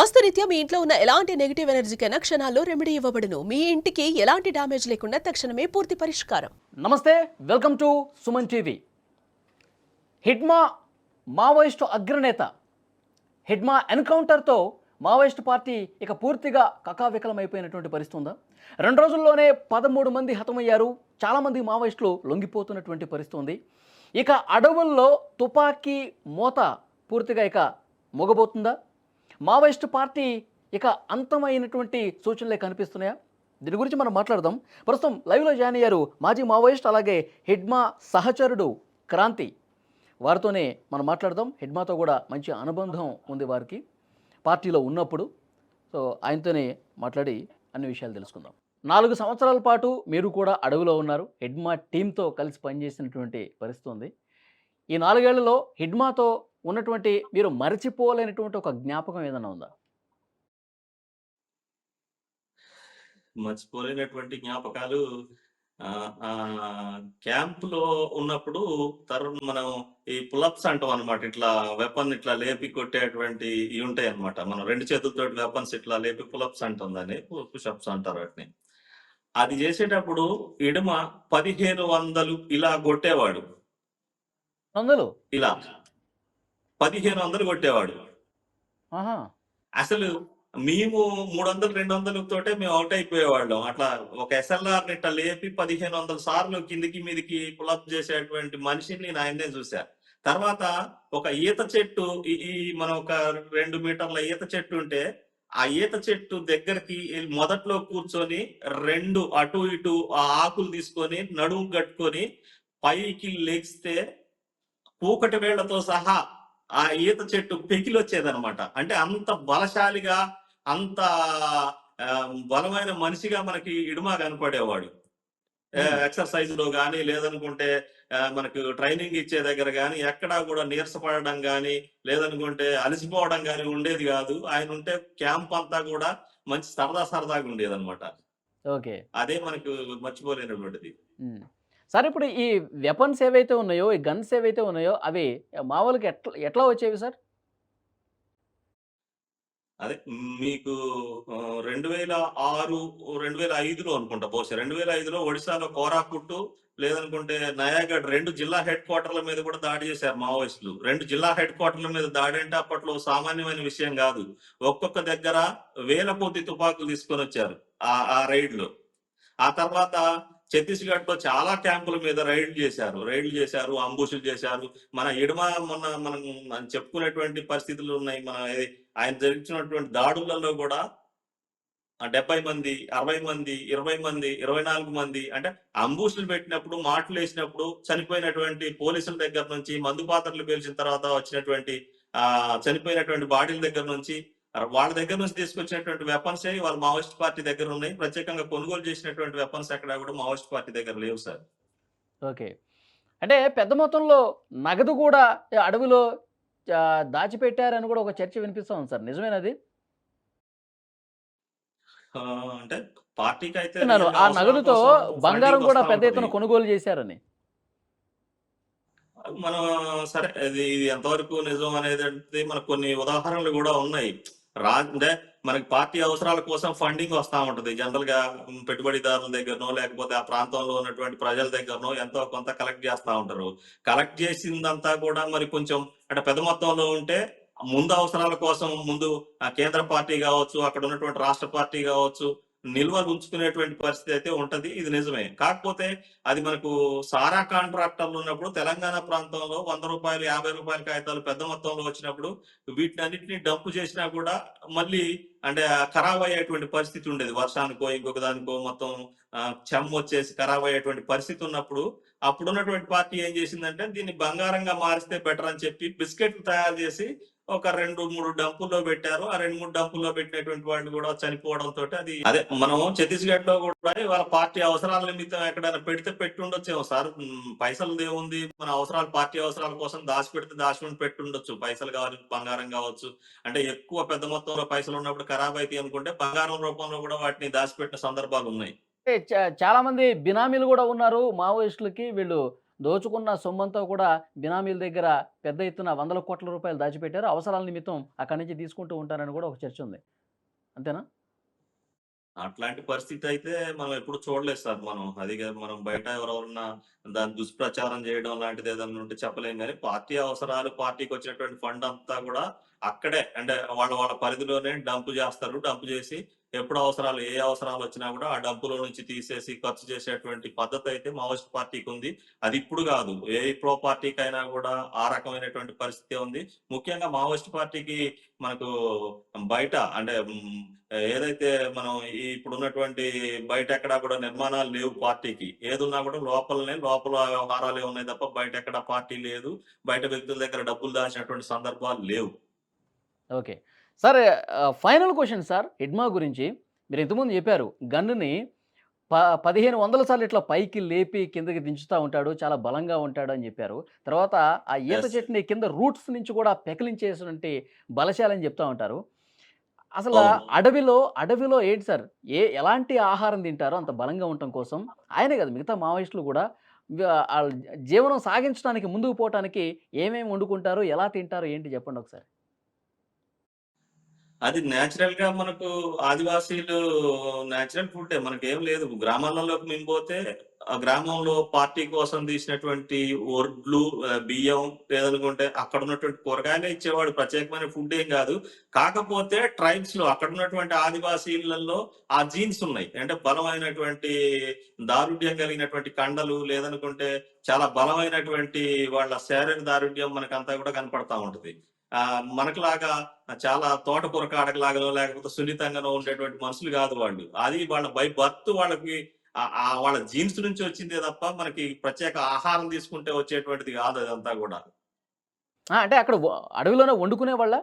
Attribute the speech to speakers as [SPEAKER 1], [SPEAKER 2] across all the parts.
[SPEAKER 1] వాస్తురీత్యా మీ ఇంట్లో ఉన్న ఎలాంటి నెగిటివ్ ఎనర్జీకైనా క్షణాల్లో రెమెడీ ఇవ్వబడును. మీ ఇంటికి ఎలాంటి డ్యామేజ్ లేకుండా తక్షణమే పూర్తి పరిష్కారం.
[SPEAKER 2] నమస్తే, welcome to Suman TV. Hidma Maoist అగ్రనేత హిడ్మా ఎన్కౌంటర్తో మావోయిస్టు పార్టీ ఇక పూర్తిగా కకావికలమైపోయినటువంటి పరిస్థితి ఉందా? 2 రోజుల్లోనే 13 మంది హతమయ్యారు. చాలామంది మావోయిస్టులు లొంగిపోతున్నటువంటి పరిస్థితి ఉంది. ఇక అడవుల్లో తుపాకీ మోత పూర్తిగా ఇక మోగబోతుందా? మావోయిస్టు పార్టీ ఇక అంతమైనటువంటి సూచనలే కనిపిస్తున్నాయా? దీని గురించి మనం మాట్లాడదాం. ప్రస్తుతం లైవ్లో జాయిన్ అయ్యారు మాజీ మావోయిస్ట్, అలాగే హిడ్మా సహచరుడు క్రాంతి. వారితోనే మనం మాట్లాడదాం. హిడ్మాతో కూడా మంచి అనుబంధం ఉంది వారికి పార్టీలో ఉన్నప్పుడు. సో ఆయనతోనే మాట్లాడి అన్ని విషయాలు తెలుసుకుందాం. 4 సంవత్సరాల పాటు మీరు కూడా అడవిలో ఉన్నారు. హిడ్మా టీంతో కలిసి పనిచేసినటువంటి పరిస్థితి ఉంది. ఈ 4 ఏళ్లలో హిడ్మాతో ఉన్నటువంటి మీరు మరచిపోలేనటువంటి ఒక జ్ఞాపకం ఏదైనా ఉందా?
[SPEAKER 3] మర్చిపోలేనటువంటి జ్ఞాపకాలు క్యాంప్‌లో ఉన్నప్పుడు మనం ఈ పులప్స్ అంటాం అన్నమాట. ఇట్లా వెపన్ ఇట్లా లేపి కొట్టేటువంటి ఇవి ఉంటాయన్నమాట. మనం 2 చేతులతోటి వెపన్స్ ఇట్లా లేపి పులప్స్ అంటాం దాన్ని. పుషప్స్ అంటారు వాటిని. అది చేసేటప్పుడు ఇడుమ 1500 ఇలా కొట్టేవాడు.
[SPEAKER 2] 100?
[SPEAKER 3] ఇలా 1500 కొట్టేవాడు.
[SPEAKER 2] ఆహా!
[SPEAKER 3] అసలు మేము 300, 200 తోటే మేము అవుట్ అయిపోయేవాళ్ళం. అట్లా ఒక ఎస్ఎల్ఆర్‌ని ఇట్లా లేపి 1500 సార్లు కిందికి మీదికి పులప్ చేసేటువంటి మనిషిని నేను ఆయన్నే చూసా. తర్వాత ఒక ఈత చెట్టు ఈ ఈ మనం ఒక 2 మీటర్ల ఈత చెట్టు ఉంటే, ఆ ఈత చెట్టు దగ్గరికి మొదట్లో కూర్చొని 2 అటు ఇటు ఆ ఆకులు తీసుకొని నడుము కట్టుకొని పైకి లెగిస్తే కూకటి వేళ్లతో సహా ఆ ఈత చెట్టు పెకిలొచ్చేదనమాట. అంటే అంత బలశాలిగా, అంత బలమైన మనిషిగా మనకి ఇడుమా కనపడేవాడు. ఎక్సర్సైజ్‌లో గాని, లేదనుకుంటే మనకు ట్రైనింగ్ ఇచ్చే దగ్గర గాని, ఎక్కడా కూడా నీరసపడడం గాని, లేదనుకుంటే అలసిపోవడం గాని ఉండేది గాదు. ఆయనుంటే క్యాంప్ అంతా కూడా మంచి సరదాగా ఉండేదనమాట.
[SPEAKER 2] ఓకే.
[SPEAKER 3] అదే మనకు మర్చిపోలేనటువంటిది.
[SPEAKER 2] సార్, ఇప్పుడు ఈ వెపన్స్ ఏవైతే ఉన్నాయో, ఈ గన్స్ ఏవైతే ఉన్నాయో అవి మామూలుగా ఎట్లా వచ్చేవి సార్?
[SPEAKER 3] అదే మీకు 2006, 2005లో అనుకుంటా బహుశా. 2005లో ఒడిశాలో కోరాపుట్టు, లేదనుకుంటే నయాగఢ్ 2 జిల్లా హెడ్ క్వార్టర్ల మీద కూడా దాడి చేశారు మావోయిస్టులు. 2 జిల్లా హెడ్ క్వార్టర్ల మీద దాడి అంటే అప్పట్లో సామాన్యమైన విషయం కాదు. ఒక్కొక్క దగ్గర వేల కొద్ది తుపాకులు తీసుకొని వచ్చారు ఆ రైడ్లో. ఆ తర్వాత ఛత్తీస్‌గఢ్‌లో చాలా క్యాంపుల మీద రైడ్లు చేశారు, అంబుషులు చేశారు. మన ఎడమ మనం చెప్పుకునేటువంటి పరిస్థితులు ఉన్నాయి. ఆయన జరిగినటువంటి దాడులలో కూడా 70 మంది, 60 మంది, 20 మంది, 24 మంది అంటే అంబుషులు పెట్టినప్పుడు, మాటులేసినప్పుడు చనిపోయినటువంటి పోలీసుల దగ్గర నుంచి, మందు పాత్రలు పేల్చిన తర్వాత వచ్చినటువంటి చనిపోయినటువంటి బాడీల దగ్గర నుంచి, వాళ్ళ దగ్గర నుంచి తీసుకొచ్చినటువంటి వెపన్సే వాళ్ళ మావోయిస్ట్ పార్టీ దగ్గర ఉన్నాయి. ప్రత్యేకంగా కొనుగోలు చేసినటువంటి వెపన్స్ ఎక్కడా కూడా మావోయిస్ట్ పార్టీ దగ్గర లేవు సార్.
[SPEAKER 2] ఓకే. అంటే పెద్ద మొత్తంలో నగదు కూడా అడవిలో దాచిపెట్టారని కూడా ఒక చర్చ వినిపిస్తా ఉంది సార్. నిజమేనది?
[SPEAKER 3] అంటే పార్టీకైతే
[SPEAKER 2] ఆ నగదుతో బంగారం కూడా పెద్ద ఎత్తున కొనుగోలు చేశారని.
[SPEAKER 3] మనం సరే ఇది ఎంతవరకు నిజం అనేది మనకు కొన్ని ఉదాహరణలు కూడా ఉన్నాయి. అంటే మనకి పార్టీ అవసరాల కోసం ఫండింగ్ వస్తా ఉంటది. జనరల్ గా పెట్టుబడిదారుల దగ్గరనో, లేకపోతే ఆ ప్రాంతంలో ఉన్నటువంటి ప్రజల దగ్గరనో ఎంతో కొంత కలెక్ట్ చేస్తా ఉంటారు. కలెక్ట్ చేసిందంతా కూడా మరి కొంచెం అంటే పెద్ద మొత్తంలో ఉంటే ముందు అవసరాల కోసం ముందు కేంద్ర పార్టీ కావచ్చు, అక్కడ ఉన్నటువంటి రాష్ట్ర పార్టీ కావచ్చు, నిల్వలు ఉంచుకునేటువంటి పరిస్థితి అయితే ఉంటది. ఇది నిజమే. కాకపోతే అది మనకు సారా కాంట్రాక్టర్లు ఉన్నప్పుడు తెలంగాణ ప్రాంతంలో రూ. 100, రూ. 50 కాగితాలు పెద్ద మొత్తంలో వచ్చినప్పుడు వీటినన్నిటిని డంప్ చేసినా కూడా మళ్ళీ అంటే ఖరాబ్ అయ్యేటువంటి పరిస్థితి ఉండేది. వర్షానికో ఇంకొక దానికో మొత్తం చెమ్మ వచ్చేసి ఖరాబ్ అయ్యేటువంటి పరిస్థితి ఉన్నప్పుడు అప్పుడున్నటువంటి పార్టీ ఏం చేసిందంటే దీన్ని బంగారంగా మారిస్తే బెటర్ అని చెప్పి బిస్కెట్లు తయారు చేసి ఒక 2, 3 డంపుల్లో పెట్టారు. ఆ 2, 3 డంపుల్లో పెట్టినటువంటి వాళ్ళు కూడా చనిపోవడంతో అదే మనం ఛత్తీస్‌గఢ్ లో కూడా వాళ్ళ పార్టీ అవసరాల నిమిత్తం ఎక్కడైనా పెడితే పెట్టుండొచ్చేమో సార్. పైసలదేముంది, మన అవసరాలు పార్టీ అవసరాల కోసం దాచిపెట్టి పెట్టుండొచ్చు. పైసలు కావచ్చు, బంగారం కావచ్చు. అంటే ఎక్కువ పెద్ద మొత్తంలో పైసలు ఉన్నప్పుడు ఖరాబ్ అయితాయి అనుకుంటే బంగారం రూపంలో కూడా వాటిని దాచిపెట్టిన సందర్భాలు ఉన్నాయి.
[SPEAKER 2] అంటే చాలా మంది బినామీలు కూడా ఉన్నారు మావోయిస్టులకి. వీళ్ళు దోచుకున్న సొమ్మంతా కూడా బినామీల దగ్గర పెద్ద ఎత్తున వందల కోట్ల రూపాయలు దాచిపెట్టారు. అవసరాల నిమిత్తం అక్కడి నుంచి తీసుకుంటూ ఉంటారని కూడా ఒక చర్చ ఉంది. అంతేనా?
[SPEAKER 3] అట్లాంటి పరిస్థితి అయితే మనం ఎప్పుడు చూడలేదు సార్ మనం. అది మనం బయట ఎవరెవరన్నా దాన్ని దుష్ప్రచారం చేయడం లాంటిది ఏదన్నా ఉంటే చెప్పలేం గానీ, పార్టీ అవసరాలు, పార్టీకొచ్చినటువంటి ఫండ్ అంతా గూడా అక్కడే అంటే వాళ్ళ వాళ్ళ పరిధిలోనే డంప్ జేస్తారు. డంప్ జేసి ఎప్పుడు అవసరాలు ఏ అవసరాలొచ్చినా గూడా ఆ డంపులో నుంచి తీసేసి ఖర్చు చేసేటువంటి పద్ధతయితే మావోయిస్ట్ పార్టీకుంది. అది ఇప్పుడు గాదు. ఏ ప్రో పార్టీకైనా గూడా ఆ రకమైనటువంటి పరిస్థితే ఉంది. ముఖ్యంగా మావోయిస్ట్ పార్టీకి మనకు బయట అంటే ఏదైతే మనం ఇప్పుడున్నటువంటి బయటెక్కడా కూడా నిర్మాణాలు లేవు పార్టీకి. ఏదున్నా కూడా లోపల వ్యవహారాలే ఉన్నాయి తప్ప బయటెక్కడా పార్టీ లేదు. బయట వ్యక్తుల దగ్గర డబ్బులు దాచినటువంటి సందర్భాలు లేవు.
[SPEAKER 2] Okay. Sir final question sir Hidma గురించి. మీరు ఇంతకుముందు చెప్పారు గన్నుని 1500 సార్లు ఇట్లా పైకి లేపి కిందకి దించుతా ఉంటాడు. చాలా బలంగా ఉంటాడు అని చెప్పారు. తర్వాత ఆ ఈత
[SPEAKER 3] యెస్.
[SPEAKER 2] చెట్టుని కింద రూట్స్ నుంచి కూడా పెకిలించేసినటువంటి బలశాలి అని చెప్తా ఉంటారు. అసల
[SPEAKER 3] అవును.
[SPEAKER 2] అడవిలో ఏంటి సార్? ఎలాంటి ఆహారం తింటారో అంత బలంగా ఉండటం కోసం? ఆయనే కాదు మిగతా మావోయిస్టులు కూడా ఆళ్ళ జీవనం సాగించడానికి ముందుకు పోవటానికి ఏమేమి వండుకుంటారు? ఎలా తింటారు? ఏంటి చెప్పండి ఒకసారి?
[SPEAKER 3] అది నేచురల్‌గా మనకు ఆదివాసీలు నేచురల్ ఫుడ్డే. మనకేం లేదు. గ్రామాలలోకి మేము పోతే, ఆ గ్రామంలో పార్టీ కోసం తీసినటువంటి ఒడ్లు, బియ్యం లేదనుకుంటే అక్కడున్నటువంటి కూరగాయలే ఇచ్చేవాడు. ప్రత్యేకమైన ఫుడ్ ఏం గాదు. కాకపోతే ట్రైబ్స్‌లో అక్కడున్నటువంటి ఆదివాసీలలో ఆ జీన్స్ ఉన్నాయి. అంటే బలమైనటువంటి దారుఢ్యం కలిగినటువంటి కండలు లేదనుకుంటే చాలా బలమైనటువంటి వాళ్ళ శారీరక దారుఢ్యం మనకంతా గూడా కనపడతా ఉంటది. మనకులాగా చాలా తోటకూర కాడకలాగానో లేకపోతే సున్నితంగానో ఉండేటువంటి మనుషులు గాదు వాళ్ళు. అది వాళ్ళ బై బర్త్ వాళ్ళకి వాళ్ళ జీన్స్ నుంచి వచ్చిందే తప్ప మనకి ప్రత్యేక ఆహారం తీసుకుంటే వచ్చేటువంటిది గాదు అదంతా గూడా.
[SPEAKER 2] అంటే అక్కడ అడవిలోనే వండుకునేవాళ్ళా?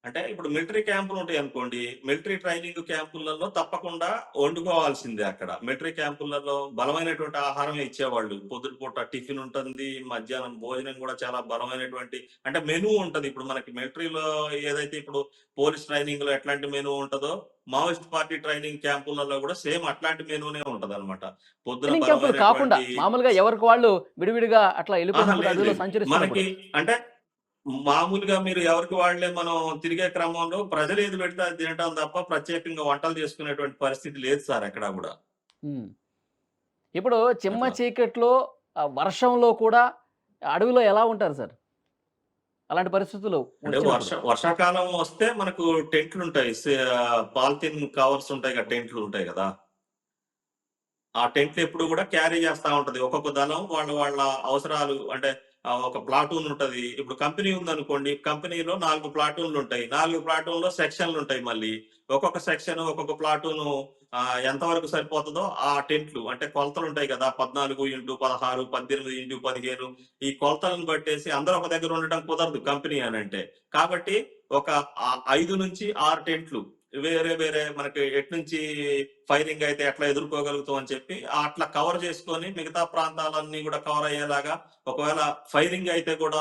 [SPEAKER 3] అంటే ఇప్పుడు మిలిటరీ క్యాంపులుంటాయనుకోండి. మిలిటరీ ట్రైనింగ్ క్యాంపులలో తప్పకుండా వండుకోవాల్సిందే అక్కడ. మిలిటరీ క్యాంపులలో బలమైనటువంటి ఆహారమే ఇచ్చేవాళ్ళు. పొద్దున పూట టిఫిన్ ఉంటుంది. మధ్యాహ్నం భోజనం గూడా చాలా బలమైనటువంటి అంటే మెనూ ఉంటది. ఇప్పుడు మనకి మిలిటరీలో ఏదైతే ఇప్పుడు పోలీస్ ట్రైనింగ్‌లో ఎట్లాంటి మెనూ ఉంటదో, మావోయిస్ట్ పార్టీ ట్రైనింగ్ క్యాంపులలో గూడా సేమ్ అట్లాంటి మెనూనే ఉంటదనమాట. పొద్దున
[SPEAKER 2] ట్రైనింగ్ క్యాంపులు కాకుండా
[SPEAKER 3] బలమైనటువంటి
[SPEAKER 2] మామూలుగా ఎవరికి వాళ్ళు విడివిడిగా అట్లా ఎళ్ళిపోయినప్పుడు
[SPEAKER 3] లేదు
[SPEAKER 2] అడవిలో
[SPEAKER 3] లేదు. మనకి
[SPEAKER 2] సంచరిస్తున్నప్పుడు.
[SPEAKER 3] అంటే మామూలుగా మీరు ఎవరికి వాళ్ళే మనం తిరిగే క్రమంలో ప్రజలు ఏది పెడితే అది తినటం తప్ప ప్రత్యేకంగా వంటలు చేసుకునేటువంటి పరిస్థితి లేదు సార్ ఎక్కడా గూడా.
[SPEAKER 2] హ్మ్. ఇప్పుడు చిమ్మ
[SPEAKER 3] అట్లా.
[SPEAKER 2] చీకట్లో వర్షంలో కూడా అడవిలో ఎలా ఉంటారు సార్? అలాంటి పరిస్థితులు
[SPEAKER 3] అంటే
[SPEAKER 2] వచ్చినప్పుడు?
[SPEAKER 3] వర్షాకాలం వస్తే మనకు టెంట్లుంటాయి. పాలిథీన్ కవర్స్ ఉంటాయి కదా! టెంట్లుంటాయి గదా! ఆ టెంట్లు ఎప్పుడు గూడా క్యారీ చేస్తా ఉంటది. ఒక్కొక్క దళం వాళ్ళ వాళ్ళ అవసరాలు అంటే ఒక ప్లాటూన్ ఉంటది. ఇప్పుడు కంపెనీ ఉందనుకోండి. కంపెనీలో 4 ప్లాటూన్‌లుంటాయి. 4 ప్లాటూన్‌లో సెక్షన్‌లుంటాయి మళ్ళీ. ఒక్కొక్క సెక్షన్, ఒక్కొక్క ప్లాటూను ఎంతవరకు సరిపోతదో ఆ టెంట్లు అంటే కొలతలుంటాయి గదా! 14x16, 18x15 ఈ కొలతలను బట్టేసి అందరూ ఒక దగ్గర ఉండడం కుదరదు కంపెనీ అనంటే. కాబట్టి ఒక 5-6 టెంట్లు వేరే వేరే మనకి ఎట్నుంచి ఫైరింగ్ అయితే ఎట్లా ఎదుర్కోగలుగుతాం అని చెప్పి అట్లా కవర్ చేసుకొని మిగతా ప్రాంతాలన్నీ గూడా కవర్ అయ్యేలాగా ఒకవేళ ఫైరింగ్ అయితే కూడా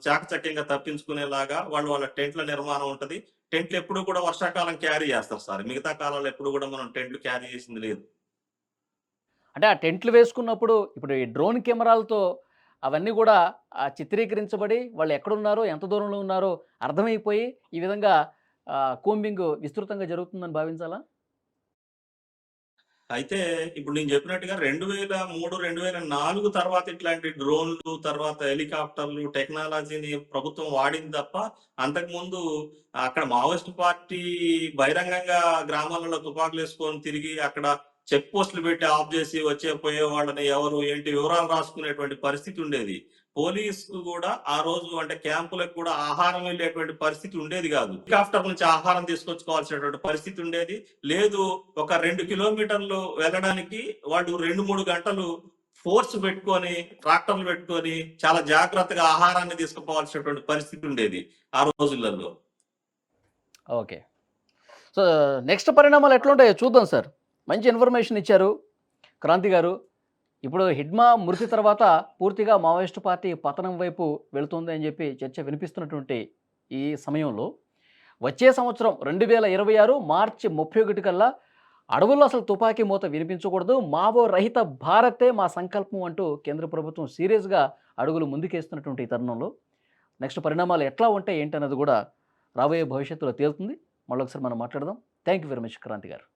[SPEAKER 3] చాకచక్యంగా తప్పించుకునేలాగా వాళ్ళ టెంట్ల నిర్మాణం ఉంటది. టెంట్లు ఎప్పుడు కూడా వర్షాకాలం క్యారీ చేస్తారు సార్. మిగతా కాలాల్లో ఎప్పుడు కూడా మనం టెంట్లు క్యారీ చేసింది లేదు.
[SPEAKER 2] అంటే ఆ టెంట్లు వేసుకున్నప్పుడు ఇప్పుడు ఈ డ్రోన్ కెమెరాలతో అవన్నీ గూడా చిత్రీకరించబడి వాళ్ళు ఎక్కడున్నారో, ఎంత దూరంలో ఉన్నారో అర్థమైపోయి ఈ విధంగా కూంబింగ్ విస్తృతంగా జరుగుతుందని భావించాలా?
[SPEAKER 3] అయితే ఇప్పుడు నేను చెప్పినట్టుగా 2003, 2004 తర్వాత ఇట్లాంటి డ్రోన్‌లు, తర్వాత హెలికాప్టర్‌లు టెక్నాలజీని ప్రభుత్వం వాడింది తప్ప, అంతకుముందు అక్కడ మావోయిస్ట్ పార్టీ బహిరంగంగా గ్రామాలలో తుపాకులేసుకొని తిరిగి అక్కడ చెక్ పోస్ట్‌లు పెట్టి ఆఫ్ జేసి వచ్చే పోయే వాళ్ళని ఎవరు, ఏంటి వివరాలు రాసుకునేటువంటి పరిస్థితి ఉండేది. పోలీసు గూడా ఆ రోజు అంటే క్యాంపులకు కూడా ఆహారం వెళ్ళేటువంటి పరిస్థితి ఉండేది గాదు. హెలికాప్టర్ నుంచి ఆహారం తీసుకొచ్చుకోవాల్సినటువంటి పరిస్థితి ఉండేది. లేదు ఒక 2 కిలోమీటర్లు వెళ్ళడానికి వాళ్ళు 2, 3 గంటలు ఫోర్స్ పెట్టుకొని, ట్రాక్టర్లు పెట్టుకొని చాలా జాగ్రత్తగా ఆహారాన్ని తీసుకుపోవాల్సినటువంటి పరిస్థితి ఉండేది ఆ రోజులలో.
[SPEAKER 2] ఓకే. సో, నెక్స్ట్ పరిణామాలు ఎట్లుంటాయో చూద్దాం సార్. మంచి ఇన్ఫర్మేషన్ ఇచ్చారు క్రాంతి గారు. ఇప్పుడు హిడ్మా మృతి తర్వాత పూర్తిగా మావోయిస్టు పార్టీ పతనం వైపు వెళుతుంది అని చెప్పి చర్చ వినిపిస్తున్నటువంటి ఈ సమయంలో వచ్చే సంవత్సరం 2026 మార్చి 31 కల్లా అడవుల్లో అసలు తుపాకీ మూత వినిపించకూడదు, మావో రహిత భారతే మా సంకల్పం అంటూ కేంద్ర ప్రభుత్వం సీరియస్గా అడుగులు ముందుకేస్తున్నటువంటి ఈ తరుణంలో నెక్స్ట్ పరిణామాలు ఎట్లా ఉంటాయి ఏంటన్నది కూడా రాబోయే భవిష్యత్తులో తేలుతుంది. మళ్ళీ ఒకసారి మనం మాట్లాడదాం. Thank you very much Kranti garu.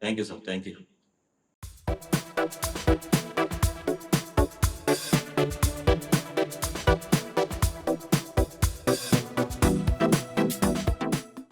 [SPEAKER 3] Thank you sir, thank you.